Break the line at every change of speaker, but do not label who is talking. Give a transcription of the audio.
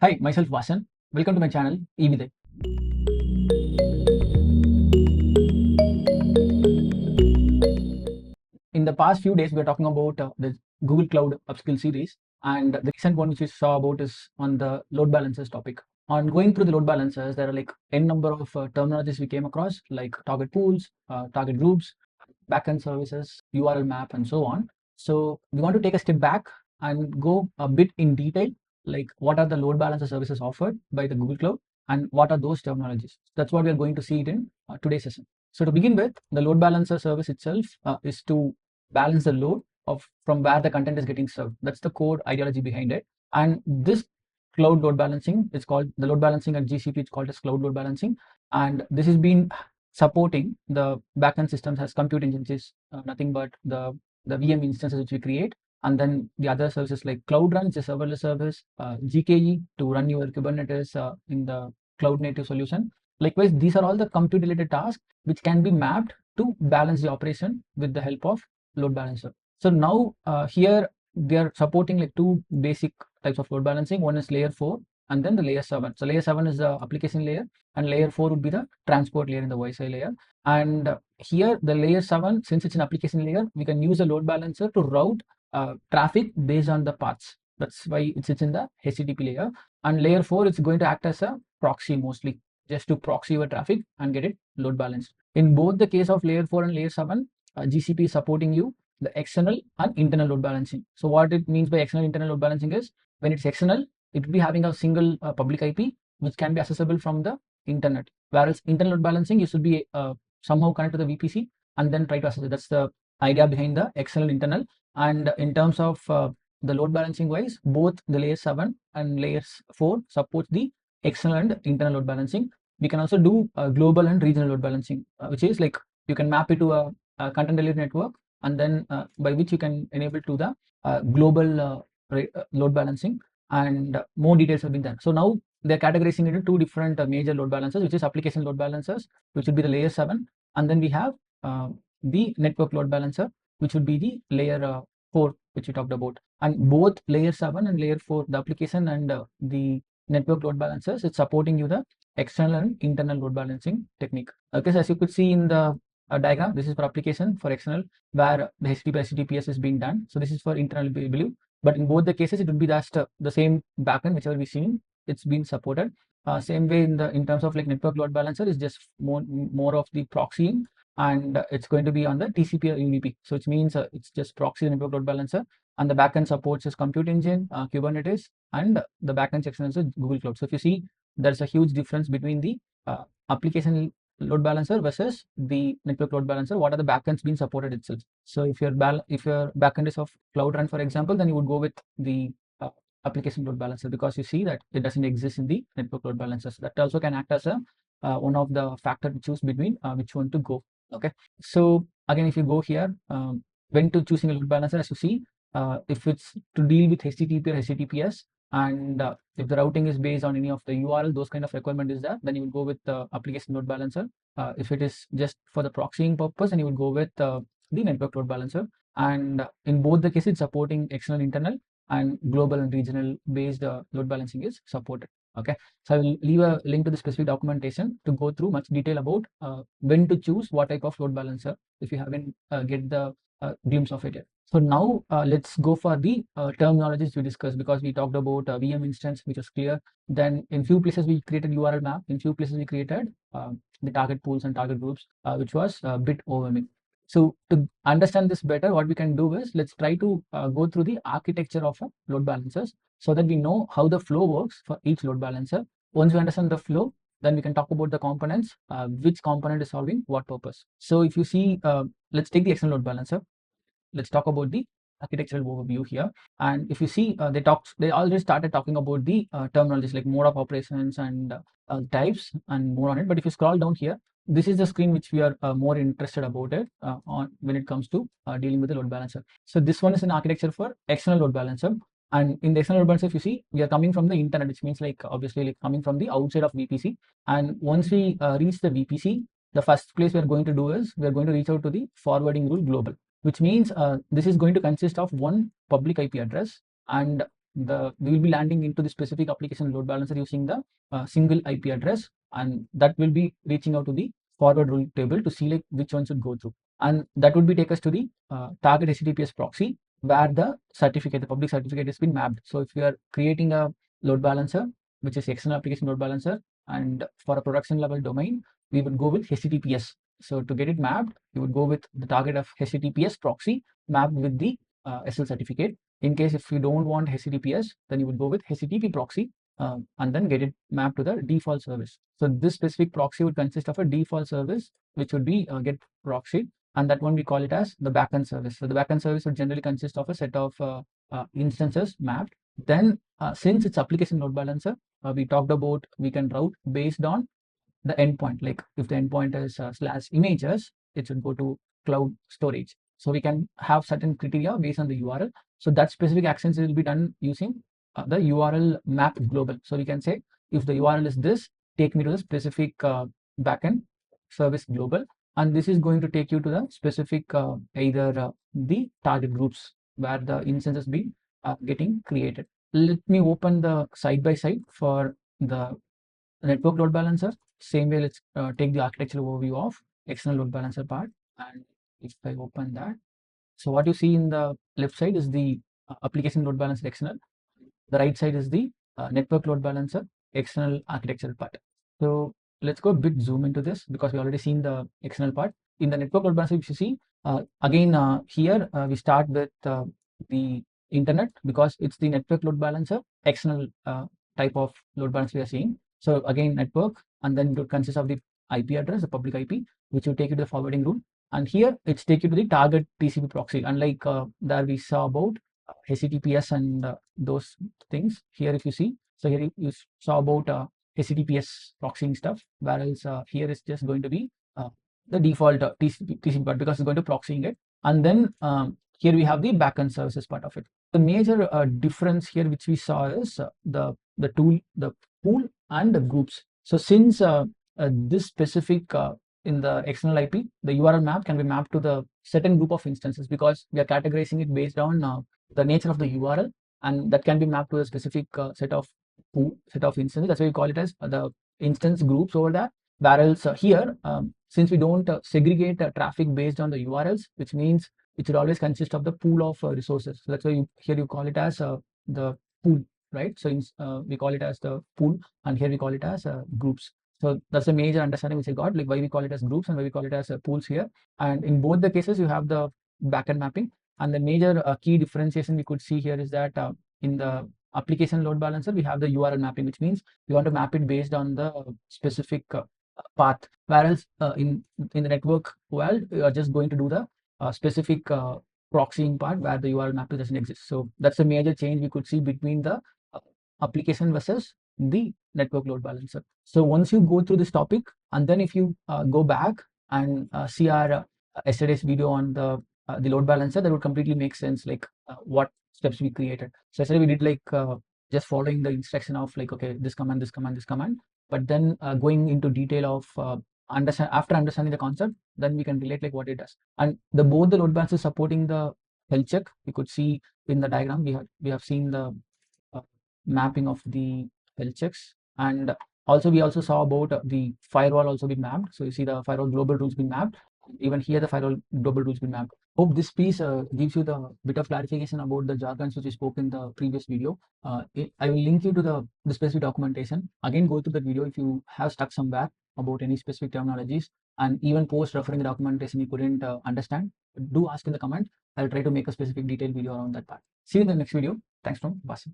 Hi, myself Vasan. Welcome to my channel, eBiday. In the past few days, we are talking about the Google Cloud Upskill series, and the recent one which we saw about is on the load balancers topic. On going through the load balancers, there are like n number of terminologies we came across, like target pools, target groups, backend services, URL map, and so on. So we want to take a step back and go a bit in detail, like what are the load balancer services offered by the Google Cloud, and what are those terminologies. That's what we are going to see it in today's session. So to begin with, the load balancer service itself is to balance the load of from where the content is getting served. That's the core ideology behind it. And this cloud load balancing is called the load balancing at GCP. It's called as cloud load balancing, and this has been supporting the backend systems as compute engines is nothing but the VM instances which we create, and then the other services like Cloud Run, it's a serverless service, GKE to run your Kubernetes in the cloud native solution. Likewise, these are all the compute related tasks which can be mapped to balance the operation with the help of load balancer. So now here we are supporting like two basic types of load balancing. One is layer 4 and then the layer 7. So layer 7 is the application layer, and layer 4 would be the transport layer in the Wi-Fi layer. And here the layer 7, since it's an application layer, we can use a load balancer to route traffic based on the paths. That's why it sits in the HTTP layer. And layer 4, it's going to act as a proxy mostly, just to proxy your traffic and get it load balanced. In both the case of layer 4 and layer 7, GCP is supporting you the external and internal load balancing. So what it means by external internal load balancing is, when it's external, it will be having a single public IP which can be accessible from the internet, whereas internal load balancing, you should be somehow connect to the VPC and then try to access it. That's the idea behind the external internal. And in terms of the load balancing wise, both the layer 7 and layers 4 supports the external and internal load balancing. We can also do global and regional load balancing, which is like you can map it to a content delivery network, and then by which you can enable to the global load balancing, and more details have been done. So now they're categorizing into two different major load balancers, which is application load balancers, which would be the layer 7, and then we have the network load balancer, which would be the layer 4, which we talked about. And both layer 7 and layer 4, the application and the network load balancers, it's supporting you the external and internal load balancing technique. Okay, so as you could see in the diagram, this is for application, for external, where the HTTPS is being done. So this is for internal, I believe. But in both the cases, it would be just the same backend, whichever we seen, it's been supported. Same way in terms of like network load balancer is just more of the proxying, and it's going to be on the TCP or UDP. So it means it's just proxy network load balancer, and the backend supports is compute engine, Kubernetes, and the backend section is Google Cloud. So if you see, there's a huge difference between the application load balancer versus the network load balancer. What are the backends being supported itself? So if your backend is of Cloud Run, for example, then you would go with the application load balancer, because you see that it doesn't exist in the network load balancer. So that also can act as a one of the factor to choose between which one to go. Okay, so again, if you go here, when to choosing a load balancer, as you see, if it's to deal with HTTP or HTTPS, and if the routing is based on any of the URL, those kind of requirement is there, then you will go with the application load balancer. If it is just for the proxying purpose, then you will go with the network load balancer. And in both the cases, supporting external, internal, and global and regional based load balancing is supported. Okay, so I will leave a link to the specific documentation to go through much detail about when to choose what type of load balancer, if you haven't get the glimpse of it yet. So now let's go for the terminologies we discussed, because we talked about VM instance, which was clear. Then in few places we created URL map, in few places we created the target pools and target groups, which was a bit overwhelming. So to understand this better, what we can do is, let's try to go through the architecture of load balancers, so that we know how the flow works for each load balancer. Once we understand the flow, then we can talk about the components, which component is solving what purpose. So if you see, let's take the external load balancer. Let's talk about the architectural overview here. And if you see, they already started talking about the terminologies like mode of operations and types and more on it. But if you scroll down here, this is the screen which we are more interested about it on when it comes to dealing with the load balancer. So this one is an architecture for external load balancer. And in the external load balancer, if you see, we are coming from the internet, which means like obviously like coming from the outside of VPC. And once we reach the VPC, the first place we are going to do is we are going to reach out to the forwarding rule global, which means this is going to consist of one public IP address and we will be landing into the specific application load balancer using the single IP address, and that will be reaching out to the forward rule table to see like which one should go through, and that would be take us to the target HTTPS proxy where the certificate, the public certificate, has been mapped. So if we are creating a load balancer which is external application load balancer, and for a production level domain we would go with HTTPS. So to get it mapped, you would go with the target of HTTPS proxy mapped with the SL certificate. In case if you don't want HTTPS, then you would go with HTTP proxy and then get it mapped to the default service. So this specific proxy would consist of a default service which would be get proxy, and that one we call it as the backend service. So the backend service would generally consist of a set of instances mapped. Then since it's application load balancer, we talked about we can route based on the endpoint. Like if the endpoint is /images, it should go to cloud storage. So we can have certain criteria based on the URL. So that specific actions will be done using the URL map global. So we can say if the URL is this, take me to the specific backend service global, and this is going to take you to the specific either the target groups where the instances be getting created. Let me open the side by side for the network load balancer. Same way, let's take the architectural overview of external load balancer part. And if I open that, so what you see in the left side is the application load balancer external. The right side is the network load balancer external architectural part. So let's go a bit zoom into this because we already seen the external part. In the network load balancer, if you see again here we start with the internet because it's the network load balancer external type of load balancer we are seeing. So again network, and then it consists of the IP address, the public IP, which will take you to the forwarding rule. And here it's take you to the target TCP proxy. Unlike there we saw about HTTPS and those things. Here if you see, so here you saw about HTTPS proxying stuff, whereas here is just going to be the default TCP part because it's going to proxying it. And then here we have the backend services part of it. The major difference here which we saw is the pool and the groups. So since this specific in the external IP, the URL map can be mapped to the certain group of instances because we are categorizing it based on the nature of the URL, and that can be mapped to a specific set of instances. That's why we call it as the instance groups over there. Whereas here, since we don't segregate traffic based on the URLs, which means it should always consist of the pool of resources. So that's why here you call it as the pool, right? So we call it as the pool, and here we call it as groups. So that's a major understanding which I got, like why we call it as groups and why we call it as pools here. And in both the cases, you have the backend mapping. And the major key differentiation we could see here is that in the application load balancer, we have the URL mapping, which means we want to map it based on the specific path. Whereas in the network world, we are just going to do the specific proxying part where the URL mapping doesn't exist. So that's a major change we could see between the application versus the network load balancer. So once you go through this topic, and then if you go back and see our yesterday's video on the load balancer, that would completely make sense, like what steps we created. So yesterday we did like just following the instruction of like, okay, this command, this command, this command, but then going into detail of after understanding the concept, then we can relate like what it does. And both the load balancers supporting the health check, we could see in the diagram, we have seen the mapping of the health checks, and also we also saw about the firewall also been mapped. So you see the firewall global rules been mapped. Even here the firewall global rules been mapped. Hope this piece gives you the bit of clarification about the jargons which we spoke in the previous video. I will link you to the specific documentation. Again, go to the video if you have stuck somewhere about any specific terminologies, and even post referring the documentation you couldn't understand, do ask in the comment. I'll try to make a specific detailed video around that part. See you in the next video. Thanks from Vasan.